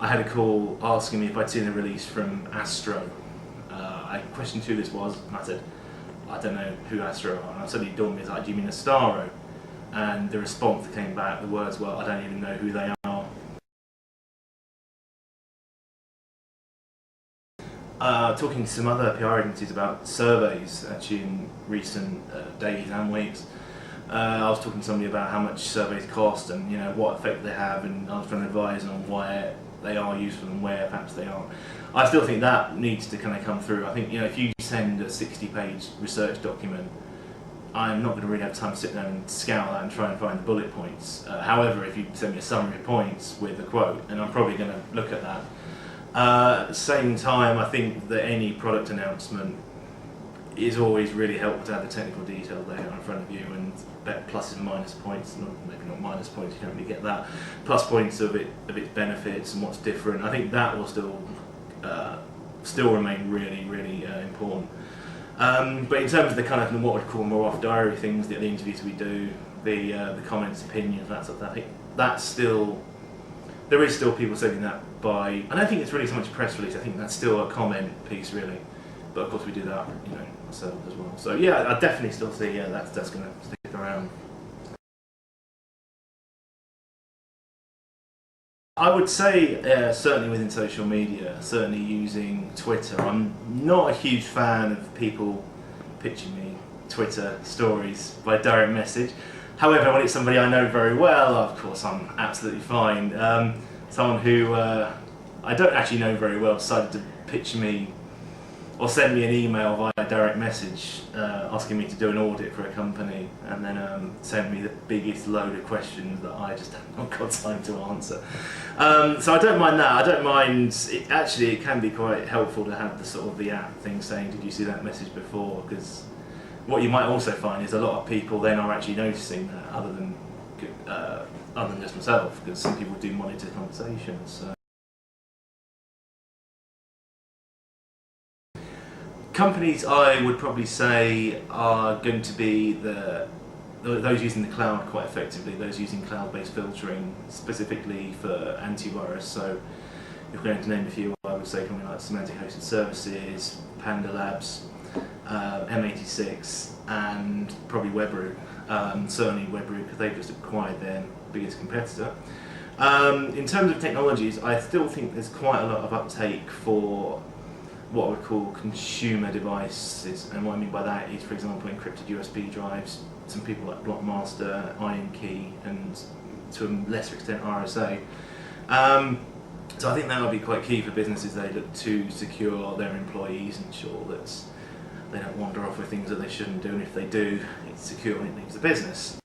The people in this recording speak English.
I had a call asking me if I'd seen a release from Astro. I questioned who this was, and I said, I don't know who Astro are. And I suddenly dawned on me, it's like, do you mean Astaro? And the response that came back, the words were, I don't even know who they are. Talking to some other PR agencies about surveys, actually in recent days and weeks, I was talking to somebody about how much surveys cost and what effect they have, and I was trying to advise on where they are useful and where perhaps they aren't. I still think that needs to kind of come through. I think if you send a 60-page research document, I'm not going to really have time to sit down and scour that and try and find the bullet points. However, if you send me a summary of points with a quote, then I'm probably going to look at that. At the same time, I think that any product announcement is always really helpful to have the technical detail there in front of you, and pluses and minus points, maybe not minus points, you don't really get that, plus points of its benefits and what's different. I think that will still remain really, really important. But in terms of the kind of what we'd call more off-diary things, the interviews we do, the comments, opinions, that sort of thing, I think that's still, there is still people sending that by, I don't think it's really so much a press release, I think that's still a comment piece really. But of course we do that, ourselves as well. So yeah, I definitely still see, that's going to stick around. I would say certainly within social media, certainly using Twitter. I'm not a huge fan of people pitching me Twitter stories by direct message. However, when it's somebody I know very well, of course I'm absolutely fine. Someone who I don't actually know very well decided to pitch me or send me an email via direct message asking me to do an audit for a company, and then send me the biggest load of questions that I just have not got time to answer. So I don't mind that. I don't mind, it can be quite helpful to have the sort of the app thing saying, did you see that message before? Because what you might also find is a lot of people then are actually noticing that, other than just myself, because some people do monitor conversations. So. Companies, I would probably say, are going to be those using the cloud quite effectively, those using cloud-based filtering, specifically for antivirus. So if we're going to name a few, I would say something like Semantic Hosted Services, Panda Labs, M86, and probably Webroot. Certainly Webroot, because they've just acquired their biggest competitor. In terms of technologies, I still think there's quite a lot of uptake for what I would call consumer devices, and what I mean by that is, for example, encrypted USB drives, some people like Blockmaster, IronKey, and to a lesser extent RSA. So I think that would be quite key for businesses. They look to secure their employees, ensure that they don't wander off with things that they shouldn't do, and if they do, it's secure when it leaves the business.